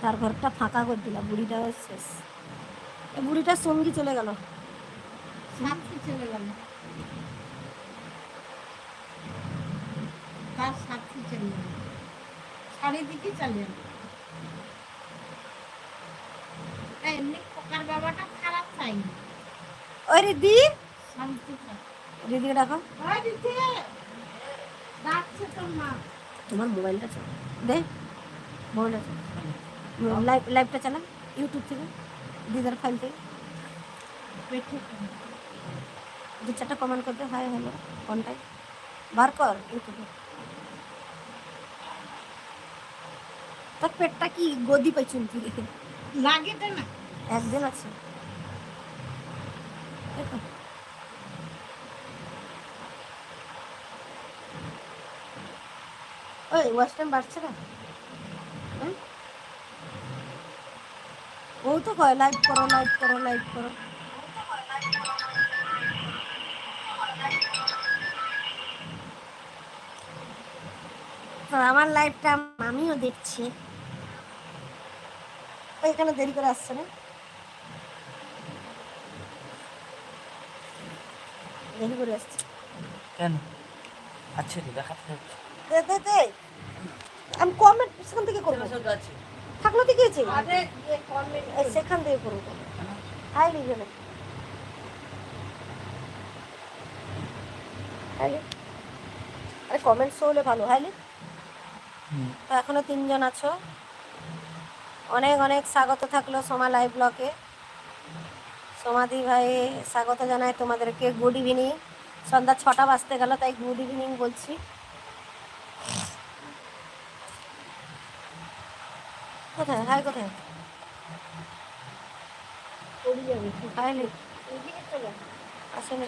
তার ঘরটা ফাঁকা করে দিলাম, বুড়িটা শেষ। বুড়িটার সঙ্গী চলে গেল, সাথী চলে গেল, তার সাথী চলে গেল, চারিদিকে চলে গেল। এমনি খোকার বাবাটা খারাপ চাইনি। ওই রিদি, শান্তি রিদিকে ডাকো। ডাকছে তোর মা। তোমার মোবাইলটা চালা দে, মোবাইলটা লাইভটা চালা ইউটিউব থেকে, দিদার ফাইল থেকে। দু চারটা কমেন্ট করতে, হাই হ্যালো কোনটাই বার কর ইউটিউবে। তোর পেটটা কি গদি পাইছুন তুই? লাগে না একদিন আছে দেখো। ওই ওয়াচ টাইম বাড়ছে না? ও তো কয় লাইভ করো, লাইভ করো, লাইভ করো। আমার লাইভটা আমিও দেখছি। এখানে দেরি করে আসছে না, দেরি করে আসছে কেন? আচ্ছা দেখাতে আমি কমেন্ট সেখান থেকে করবো, থাকলো তো গিয়েছে সেখান থেকে করবো। হাই লিখে না, আরে কমেন্টস হলে ভালো। হাইলি তো এখনো 3 জন আছো, অনেক অনেক স্বাগত থাকলো সোমা লাইভ ব্লকে। সোমাদি ভাই স্বাগত জানাই তোমাদেরকে, গুড ইভিনিং। সন্ধ্যা 6টা বাজতে গেল, তাই গুড ইভিনিং বলছি। কোথায় হাই, কোথায় হাইলি আসলে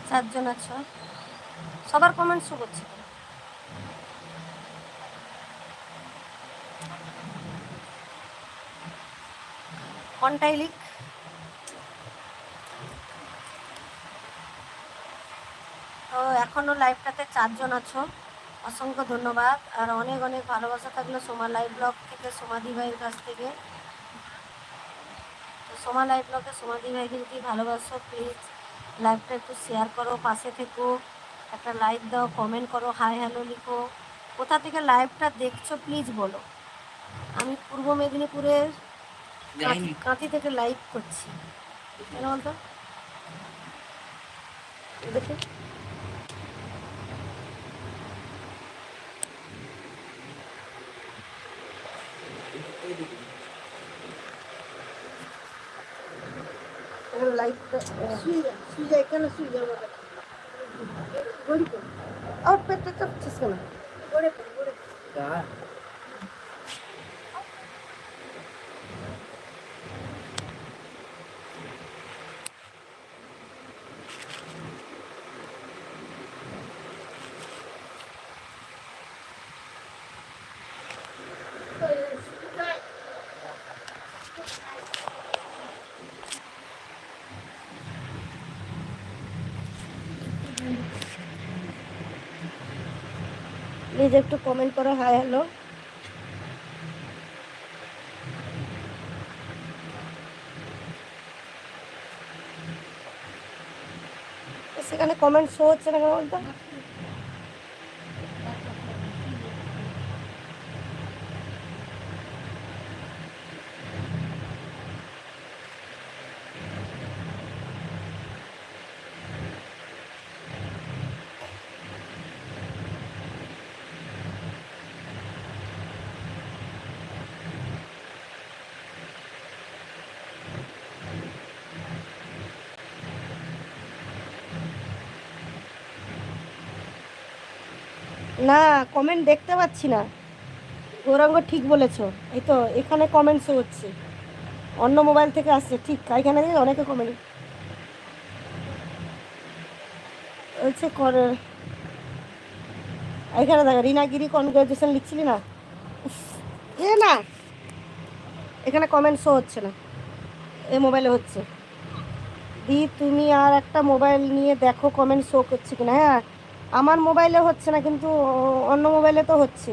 4 জন আছো, সবার কমেন্ট শো করছে। কোনটাই লিখ। তো এখনো লাইভটাতে 4 জন আছো, অসংখ্য ধন্যবাদ। আর অনেক অনেক ভালোবাসা থাকলো সোমা লাইভ ব্লগ থেকে, সোমাদি ভাইয়ের কাছ থেকে। তো সোমা লাইভ ব্লগে সোমাদি ভাইকে যদি ভালোবাসো, প্লিজ লাইভটা একটু শেয়ার করো, পাশে থেকো, একটা লাইক দাও, কমেন্ট করো, হাই হ্যালো লিখো। কোথা থেকে লাইভটা দেখছো প্লিজ বলো। আমি পূর্ব মেদিনীপুরের কাঁথি থেকে লাইভ করছি। কেন বলতো দেখি, লাইভটা শুয়ে যায় কেন, শুয়ে যাবো গড়ি তো আর পেটটা চাপছিস কেন? গড়ে গড়ে প্লিজ একটু কমেন্ট করো, হাই হ্যালো। সেখানে কমেন্ট শো হচ্ছে না কেন বলতো? না কমেন্ট দেখতে পাচ্ছি না। গৌরাঙ্গ ঠিক বলেছো, এই তো এখানে কমেন্ট শো হচ্ছে, অন্য মোবাইল থেকে আসছে। ঠিক এখানে অনেকে কমেন্ট হচ্ছে করে। এখানে দেখো রিনাগিরি কনগ্রাচুলেশন লিখছিলি না, এ না এখানে কমেন্ট শো হচ্ছে না, এই মোবাইলে হচ্ছে। দি তুমি আর একটা মোবাইল নিয়ে দেখো কমেন্ট শো করছে কিনা। হ্যাঁ আমার মোবাইলে হচ্ছে না, কিন্তু অন্য মোবাইলে তো হচ্ছে।